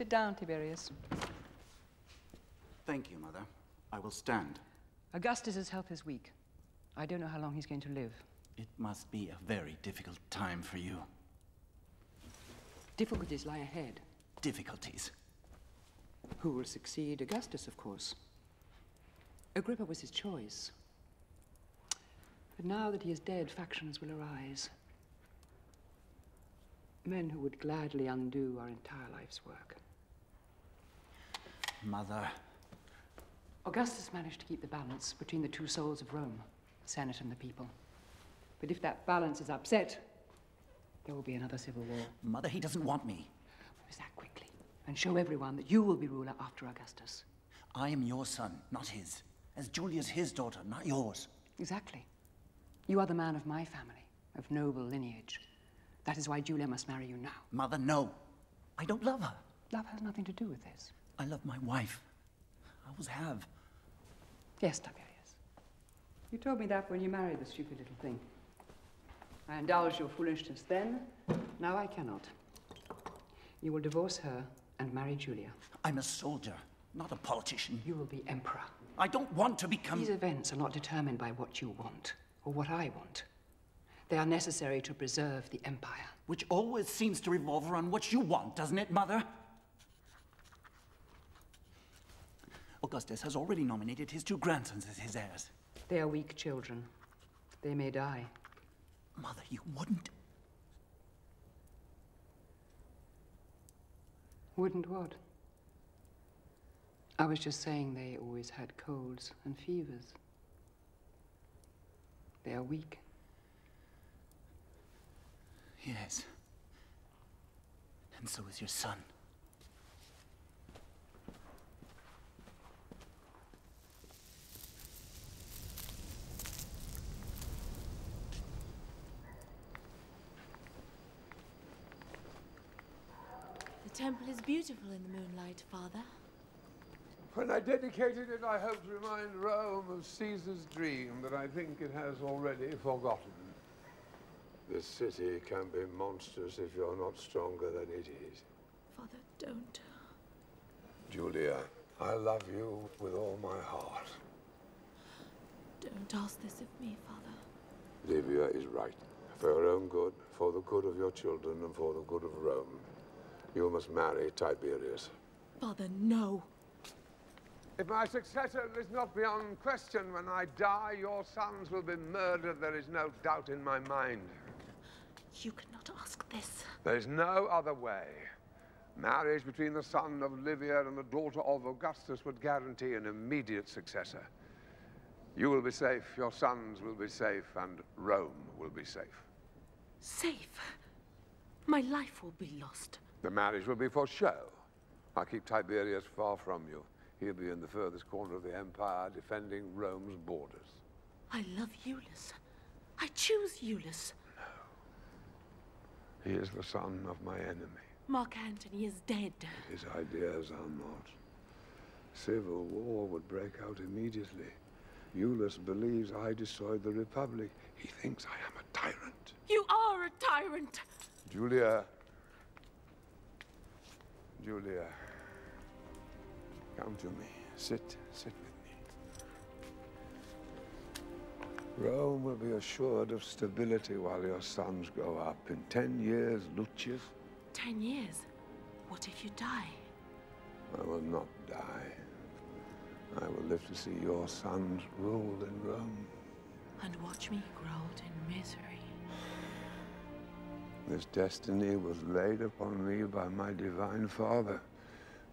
Sit down, Tiberius. Thank you, Mother. I will stand. Augustus's health is weak. I don't know how long he's going to live. It must be a very difficult time for you. Difficulties lie ahead. Difficulties? Who will succeed? Augustus, of course. Agrippa was his choice. But now that he is dead, factions will arise. Men who would gladly undo our entire life's work. Mother. Augustus managed to keep the balance between the two souls of Rome, the Senate and the people. But if that balance is upset, there will be another civil war. Mother, he doesn't want me. Move that quickly, and show everyone that you will be ruler after Augustus. I am your son, not his. As Julia's his daughter, not yours. Exactly. You are the man of my family, of noble lineage. That is why Julia must marry you now. Mother, no. I don't love her. Love has nothing to do with this. I love my wife. I always have. Yes, Tiberius. You told me that when you married the stupid little thing. I indulged your foolishness then. Now I cannot. You will divorce her and marry Julia. I'm a soldier, not a politician. You will be emperor. I don't want to become... These events are not determined by what you want, or what I want. They are necessary to preserve the empire. Which always seems to revolve around what you want, doesn't it, Mother? Augustus has already nominated his two grandsons as his heirs. They are weak children. They may die. Mother, you wouldn't. Wouldn't what? I was just saying they always had colds and fevers. They are weak. Yes. And so is your son. The temple is beautiful in the moonlight, Father. When I dedicated it, I hoped to remind Rome of Caesar's dream, but I think it has already forgotten. This city can be monstrous if you're not stronger than it is. Father, don't. Julia, I love you with all my heart. Don't ask this of me, Father. Livia is right. For your own good, for the good of your children, and for the good of Rome, you must marry Tiberius. Father, no. If my successor is not beyond question when I die, your sons will be murdered. There is no doubt in my mind. You cannot ask this. There is no other way. Marriage between the son of Livia and the daughter of Augustus would guarantee an immediate successor. You will be safe, your sons will be safe, and Rome will be safe. Safe? My life will be lost. The marriage will be for show. I'll keep Tiberius far from you. He'll be in the furthest corner of the empire, defending Rome's borders. I love Iullus. I choose Iullus. He is the son of my enemy. Mark Antony is dead. His ideas are not. Civil war would break out immediately. Iullus believes I destroyed the Republic. He thinks I am a tyrant. You are a tyrant! Julia. Julia. Come to me. Sit with me. Rome will be assured of stability while your sons grow up. In 10 years, Lucius... 10 years? What if you die? I will not die. I will live to see your sons rule in Rome. And watch me grow in misery. This destiny was laid upon me by my divine father,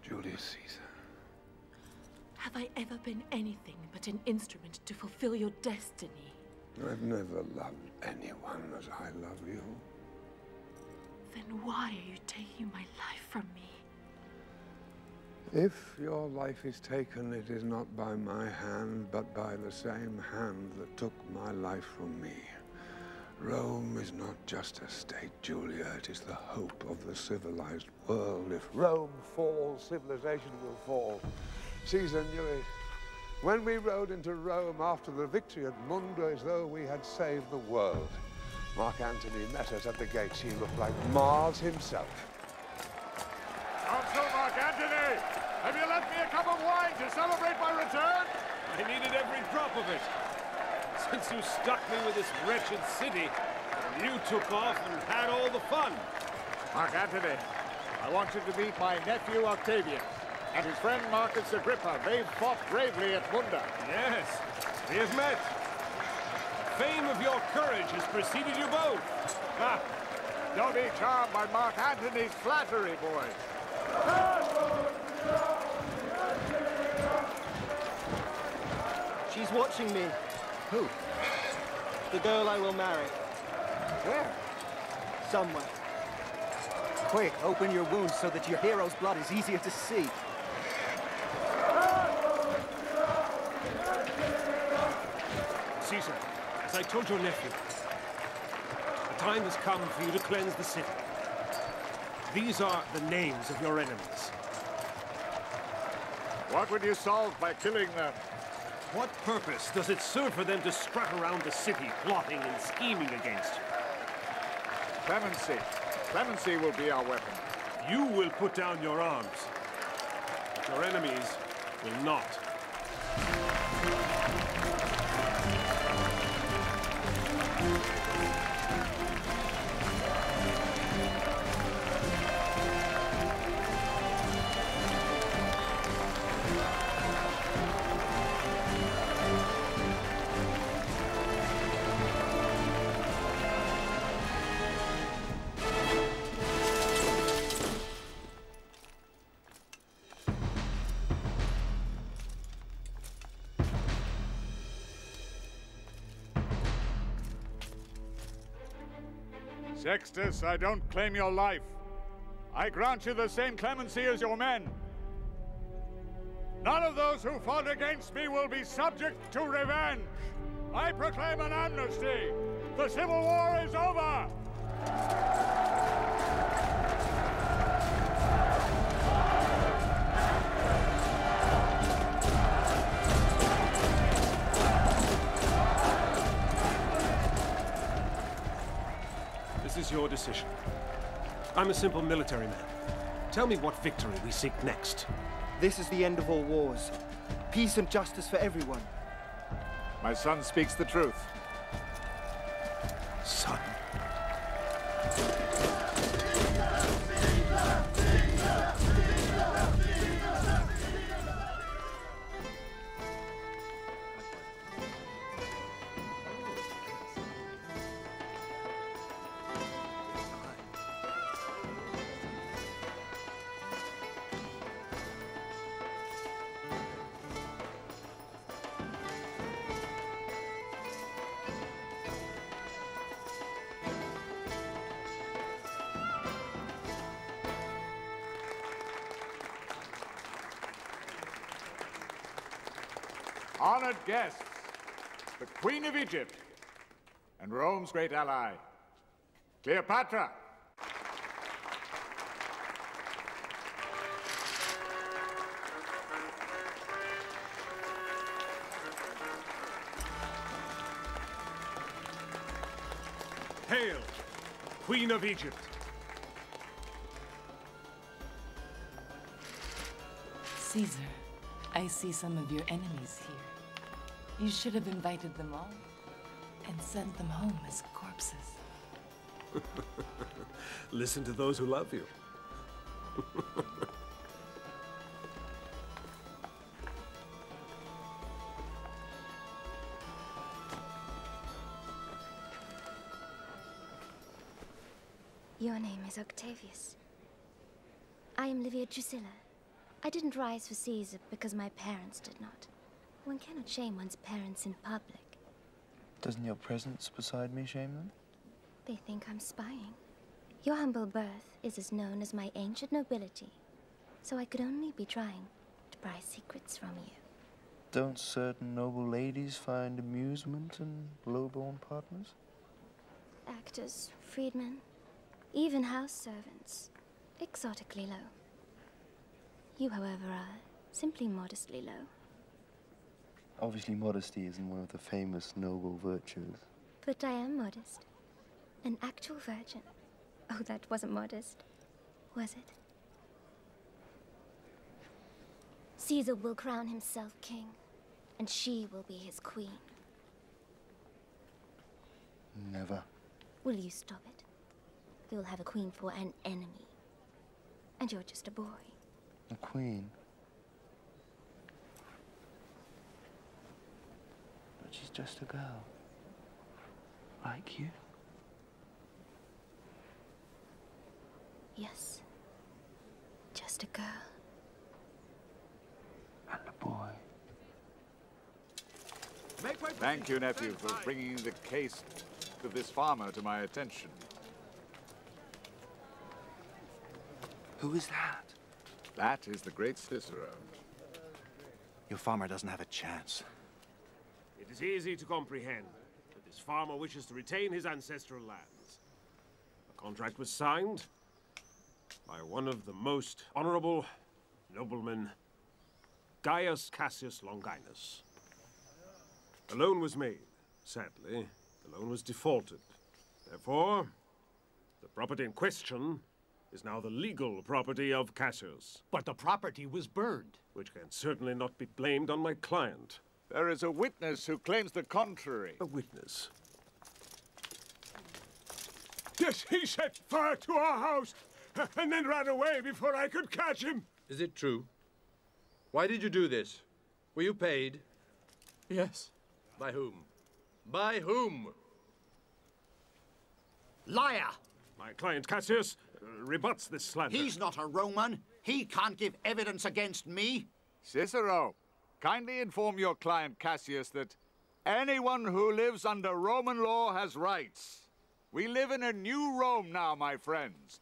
Julius Caesar. Have I ever been anything but an instrument to fulfill your destiny? I've never loved anyone as I love you. Then why are you taking my life from me? If your life is taken, it is not by my hand, but by the same hand that took my life from me. Rome is not just a state, Julia. It is the hope of the civilized world. If Rome falls, civilization will fall. Caesar knew it. When we rode into Rome after the victory at Munda, as though we had saved the world. Mark Antony met us at the gates. He looked like Mars himself. Not so much. Mark Antony! Have you left me a cup of wine to celebrate my return? I needed every drop of it. Since you stuck me with this wretched city, you took off and had all the fun. Mark Antony, I want you to meet my nephew Octavian and his friend Marcus Agrippa. They fought bravely at Munda. Yes, he has met. Fame of your courage has preceded you both. Ah, don't be charmed by Mark Antony's flattery, boys. She's watching me. Who? The girl I will marry. Where? Somewhere. Quick, open your wounds so that your hero's blood is easier to see. Caesar, as I told your nephew, the time has come for you to cleanse the city. These are the names of your enemies. What would you solve by killing them? What purpose does it serve for them to strut around the city, plotting and scheming against you? Clemency. Clemency will be our weapon. You will put down your arms, but your enemies will not. Sextus, I don't claim your life. I grant you the same clemency as your men. None of those who fought against me will be subject to revenge. I proclaim an amnesty. The Civil War is over. This is your decision. I'm a simple military man. Tell me what victory we seek next. This is the end of all wars. Peace and justice for everyone. My son speaks the truth. Son. Honored guests, the Queen of Egypt, and Rome's great ally, Cleopatra. Hail, Queen of Egypt. Caesar, I see some of your enemies here. You should have invited them all and sent them home as corpses. Listen to those who love you. Your name is Octavius. I am Livia Drusilla. I didn't rise for Caesar because my parents did not. One cannot shame one's parents in public. Doesn't your presence beside me shame them? They think I'm spying. Your humble birth is as known as my ancient nobility, so I could only be trying to pry secrets from you. Don't certain noble ladies find amusement in low-born partners? Actors, freedmen, even house servants, exotically low. You, however, are simply modestly low. Obviously, modesty isn't one of the famous noble virtues. But I am modest. An actual virgin. Oh, that wasn't modest, was it? Caesar will crown himself king, and she will be his queen. Never. Will you stop it? You'll have a queen for an enemy. And you're just a boy. A queen? But she's just a girl. Like you. Yes. Just a girl. And a boy. Thank you, nephew, for bringing the case of this farmer to my attention. Who is that? That is the great Cicero. Your farmer doesn't have a chance. It is easy to comprehend that this farmer wishes to retain his ancestral lands. A contract was signed by one of the most honorable noblemen, Gaius Casius Longinus. A loan was made. Sadly, the loan was defaulted. Therefore, the property in question is now the legal property of Casius. But the property was burned. Which can certainly not be blamed on my client. There is a witness who claims the contrary. A witness? Yes, he set fire to our house and then ran away before I could catch him. Is it true? Why did you do this? Were you paid? Yes. By whom? By whom? Liar! My client, Casius, rebuts this slander. He's not a Roman. He can't give evidence against me. Cicero, kindly inform your client Casius that anyone who lives under Roman law has rights. We live in a new Rome now, my friends.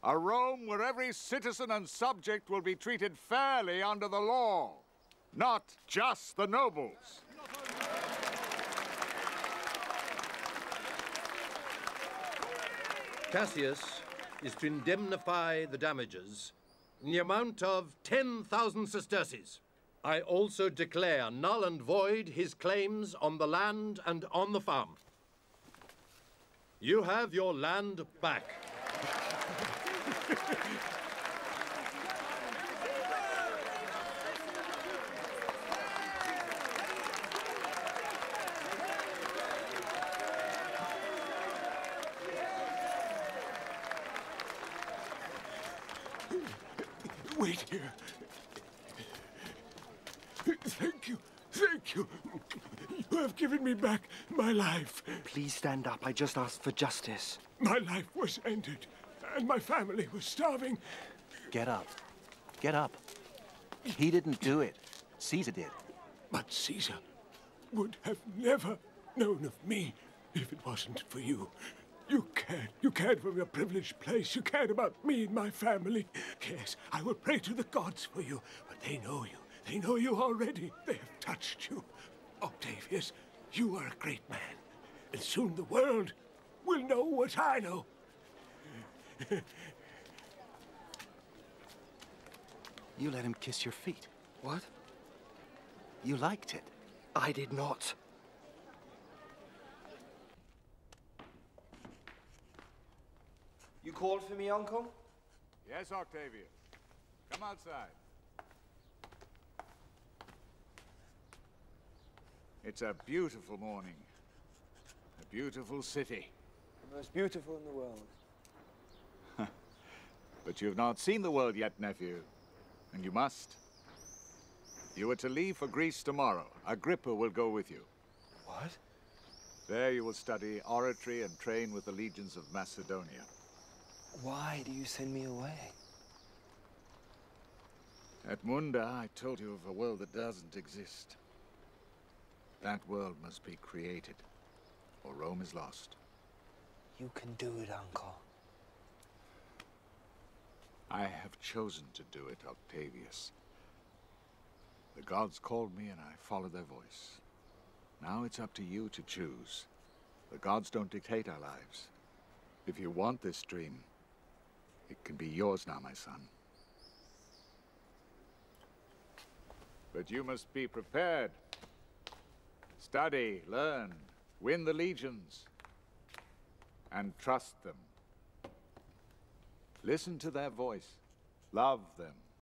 A Rome where every citizen and subject will be treated fairly under the law, not just the nobles. Casius is to indemnify the damages in the amount of 10,000 sesterces. I also declare null and void his claims on the land and on the farm. You have your land back. Wait here. Thank you. Thank you. You have given me back my life. Please stand up. I just asked for justice. My life was ended, and my family was starving. Get up. Get up. He didn't do it. Caesar did. But Caesar would have never known of me if it wasn't for you. You cared from your privileged place. You cared about me and my family. Yes, I will pray to the gods for you, but they know you. They know you already. They have touched you. Octavius, you are a great man, and soon the world will know what I know. You let him kiss your feet. What? You liked it. I did not. You called for me, Uncle? Yes, Octavian. Come outside. It's a beautiful morning. A beautiful city. The most beautiful in the world. But you've not seen the world yet, nephew. And you must. You are to leave for Greece tomorrow. Agrippa will go with you. What? There you will study oratory and train with the legions of Macedonia. Why do you send me away? At Munda, I told you of a world that doesn't exist. That world must be created, or Rome is lost. You can do it, Uncle. I have chosen to do it, Octavius. The gods called me and I followed their voice. Now it's up to you to choose. The gods don't dictate our lives. If you want this dream, it can be yours now, my son. But you must be prepared. Study, learn, win the legions, and trust them. Listen to their voice. Love them.